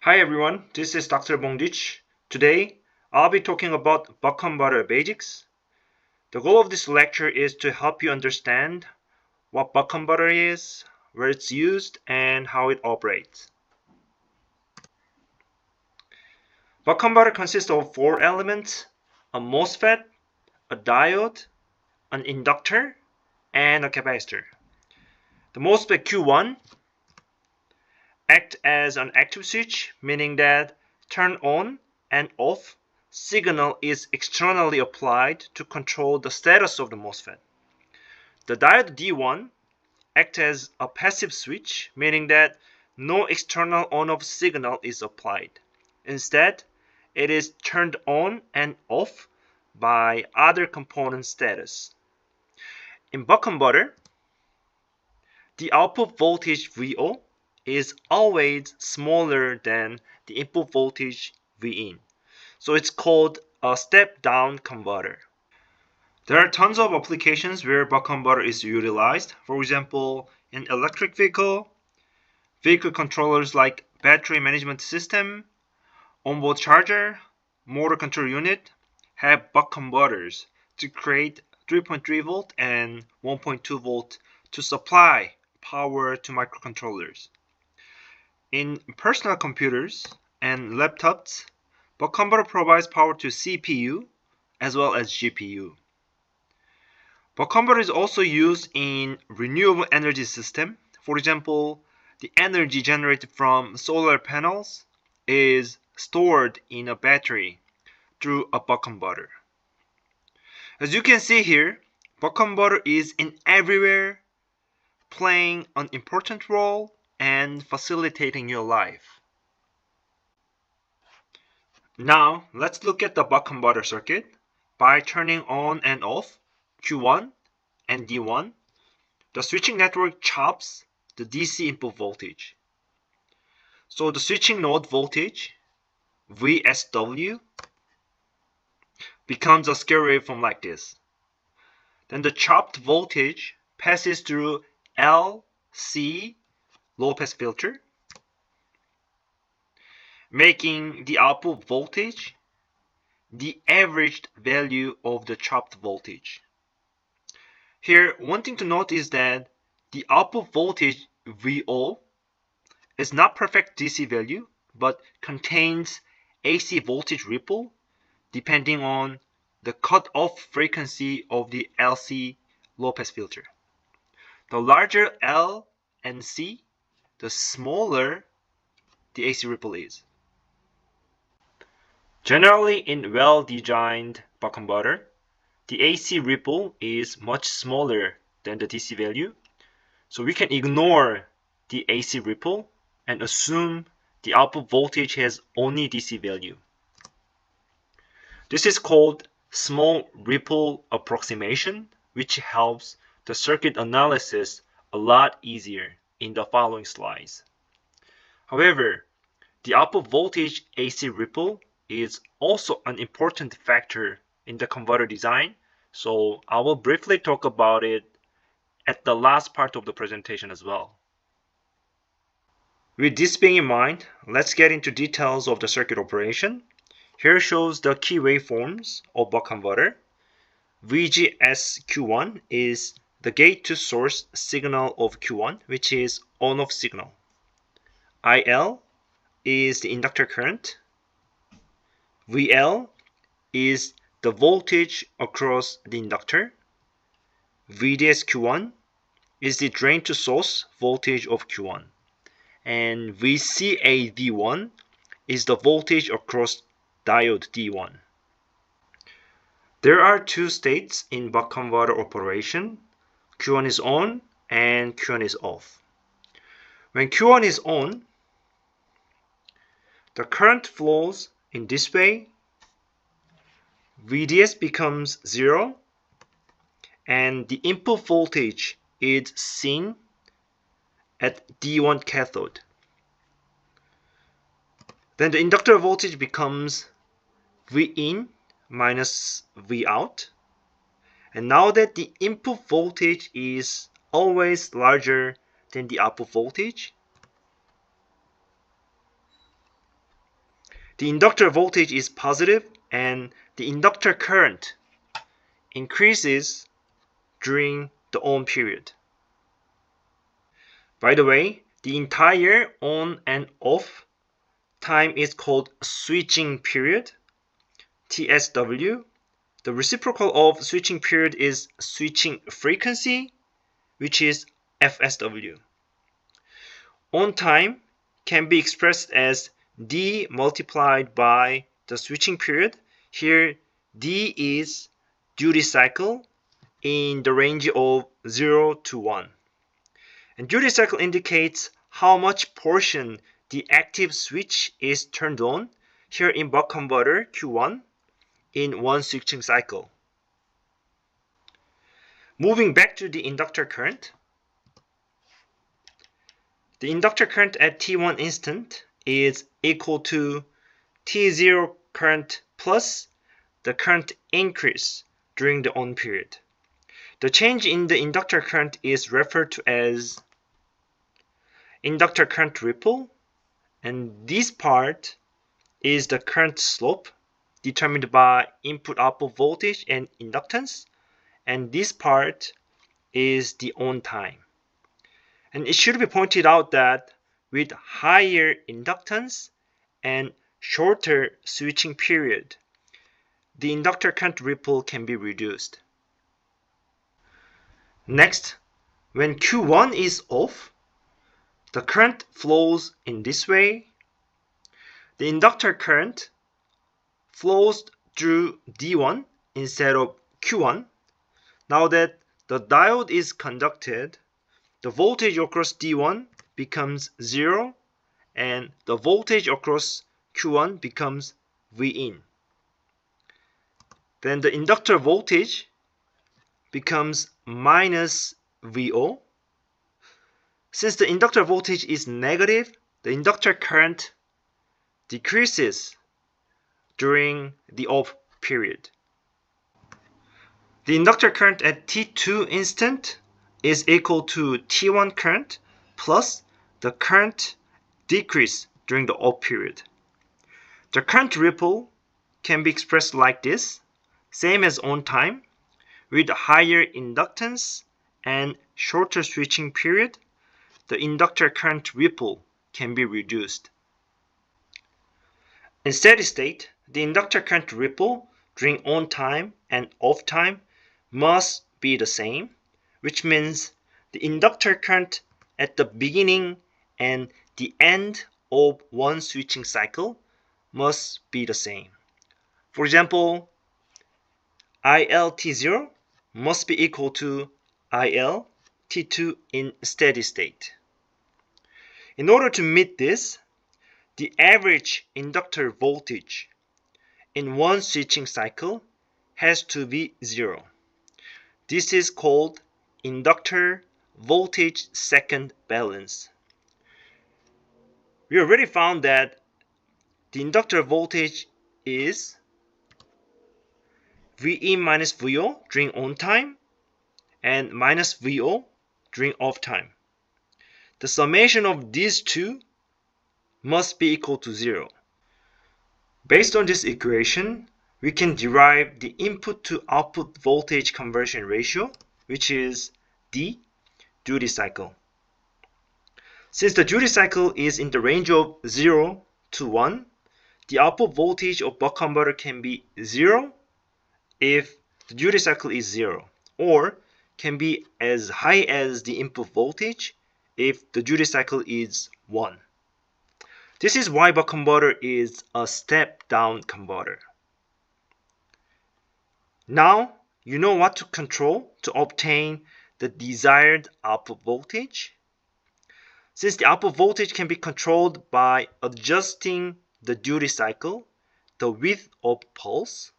Hi everyone, this is Dr. Bongdich. Today, I'll be talking about buck converter basics. The goal of this lecture is to help you understand what buck converter is, where it's used, and how it operates. Buck converter consists of four elements: a MOSFET, a diode, an inductor, and a capacitor. The MOSFET Q1 acts as an active switch, meaning that turn on and off signal is externally applied to control the status of the MOSFET. The diode D1 acts as a passive switch, meaning that no external on-off signal is applied. Instead, it is turned on and off by other component status. In buck converter, the output voltage VO is always smaller than the input voltage Vin. So it's called a step-down converter. There are tons of applications where buck converter is utilized. For example, in electric vehicle controllers like battery management system, onboard charger, motor control unit have buck converters to create 3.3 volt and 1.2 volt to supply power to microcontrollers. In personal computers and laptops, buck converter provides power to CPU as well as GPU. Buck converter is also used in renewable energy system. For example, the energy generated from solar panels is stored in a battery through a buck converter. As you can see here, buck converter is in everywhere, playing an important role and facilitating your life. Now, let's look at the buck converter circuit. By turning on and off Q1 and D1, the switching network chops the DC input voltage. So the switching node voltage, VSW, becomes a square waveform like this. Then the chopped voltage passes through LC, low pass filter, making the output voltage the averaged value of the chopped voltage. Here, one thing to note is that the output voltage VO is not perfect DC value, but contains AC voltage ripple depending on the cutoff frequency of the LC low pass filter. The larger L and C, the smaller the AC ripple is. Generally, in well-designed buck converter, the AC ripple is much smaller than the DC value, so we can ignore the AC ripple and assume the output voltage has only DC value. This is called small ripple approximation, which helps the circuit analysis a lot easier in the following slides. However, the output voltage AC ripple is also an important factor in the converter design, so I will briefly talk about it at the last part of the presentation as well. With this being in mind, let's get into details of the circuit operation. Here shows the key waveforms of buck converter. VGS-Q1 is the gate to source signal of Q1, which is on-off signal. IL is the inductor current. VL is the voltage across the inductor. VDS-Q1 is the drain to source voltage of Q1. And VCA-V1 is the voltage across diode D1. There are two states in buck converter operation. Q1 is on and Q1 is off. When Q1 is on, the current flows in this way. VDS becomes 0 and the input voltage is seen at D1 cathode. Then the inductor voltage becomes Vin minus Vout. And now that the input voltage is always larger than the output voltage, the inductor voltage is positive and the inductor current increases during the on period. By the way, the entire on and off time is called switching period, TSW. The reciprocal of switching period is switching frequency, which is FSW. On time can be expressed as D multiplied by the switching period. Here D is duty cycle in the range of 0 to 1. And duty cycle indicates how much portion the active switch is turned on, here in buck converter Q1, in one switching cycle. Moving back to the inductor current. The inductor current at T1 instant is equal to T0 current plus the current increase during the on period. The change in the inductor current is referred to as inductor current ripple, and this part is the current slope determined by input-output voltage and inductance, and this part is the on time. And it should be pointed out that with higher inductance and shorter switching period, the inductor current ripple can be reduced. Next, when Q1 is off, the current flows in this way. The inductor current flows through D1 instead of Q1. Now that the diode is conducted, the voltage across D1 becomes 0 and the voltage across Q1 becomes Vin. Then the inductor voltage becomes minus VO. Since the inductor voltage is negative, the inductor current decreases during the off period. The inductor current at T2 instant is equal to T1 current plus the current decrease during the off period. The current ripple can be expressed like this, same as on time. With higher inductance and shorter switching period, the inductor current ripple can be reduced. In steady state, the inductor current ripple during on time and off time must be the same, which means the inductor current at the beginning and the end of one switching cycle must be the same. For example, IL T0 must be equal to IL T2 in steady state. In order to meet this, the average inductor voltage in one switching cycle has to be 0. This is called inductor voltage second balance. We already found that the inductor voltage is Vin minus VO during on time and minus VO during off time. The summation of these two must be equal to 0. Based on this equation, we can derive the input to output voltage conversion ratio, which is D, duty cycle. Since the duty cycle is in the range of 0 to 1, the output voltage of buck converter can be 0 if the duty cycle is 0, or can be as high as the input voltage if the duty cycle is 1. This is why buck converter is a step-down converter. Now, you know what to control to obtain the desired output voltage. Since the output voltage can be controlled by adjusting the duty cycle, the width of pulse,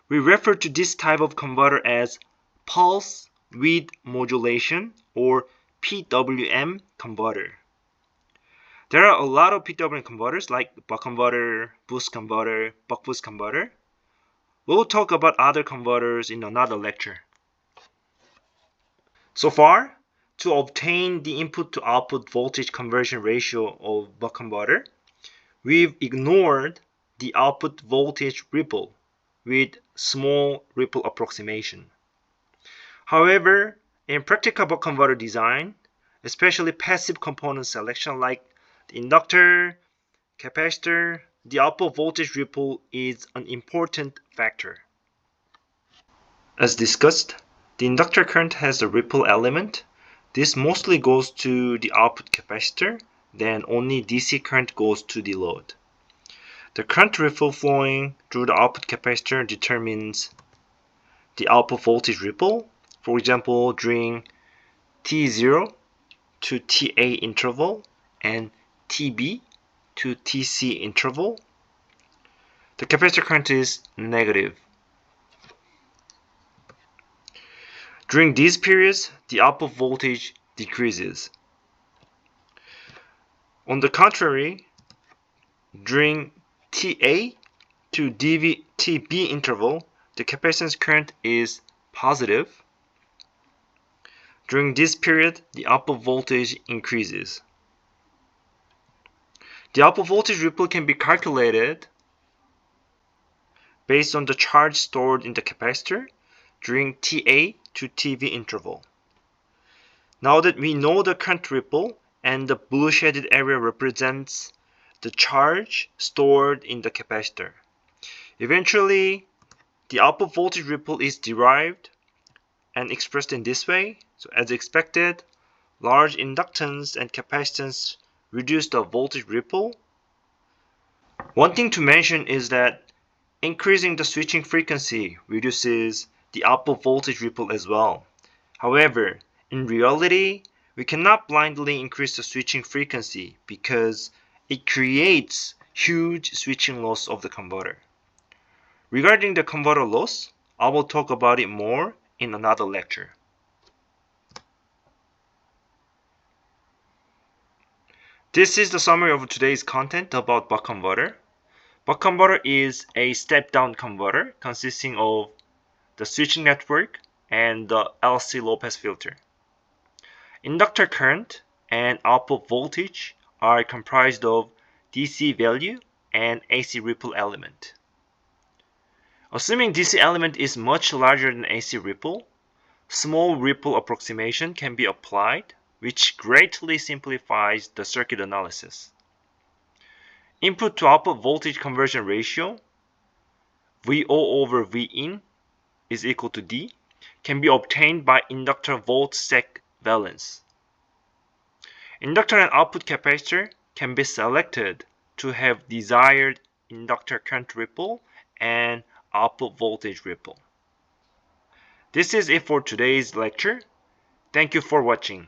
we refer to this type of converter as pulse width modulation or PWM converter. There are a lot of PWM converters like buck converter, boost converter, buck boost converter. We'll talk about other converters in another lecture. So far, to obtain the input to output voltage conversion ratio of buck converter, we've ignored the output voltage ripple with small ripple approximation. However, in practical buck converter design, especially passive component selection like the inductor, capacitor, the output voltage ripple is an important factor. As discussed, the inductor current has a ripple element. This mostly goes to the output capacitor, then only DC current goes to the load. The current ripple flowing through the output capacitor determines the output voltage ripple. For example, during T0 to TA interval and TB to TC interval, the capacitor current is negative. During these periods, the output voltage decreases. On the contrary, during TA to TB interval, the capacitance current is positive. During this period, the output voltage increases. The output voltage ripple can be calculated based on the charge stored in the capacitor during TA to TB interval. Now that we know the current ripple and the blue shaded area represents the charge stored in the capacitor, eventually the output voltage ripple is derived and expressed in this way. So as expected, large inductance and capacitance reduce the voltage ripple. One thing to mention is that increasing the switching frequency reduces the output voltage ripple as well. However, in reality, we cannot blindly increase the switching frequency because it creates huge switching loss of the converter. Regarding the converter loss, I will talk about it more in another lecture. This is the summary of today's content about buck converter. Buck converter is a step-down converter consisting of the switching network and the LC low-pass filter. Inductor current and output voltage are comprised of DC value and AC ripple element. Assuming DC element is much larger than AC ripple, small ripple approximation can be applied, which greatly simplifies the circuit analysis. Input to output voltage conversion ratio, VO over Vin is equal to D, can be obtained by inductor volt-sec valence. Inductor and output capacitor can be selected to have desired inductor current ripple and output voltage ripple. This is it for today's lecture. Thank you for watching.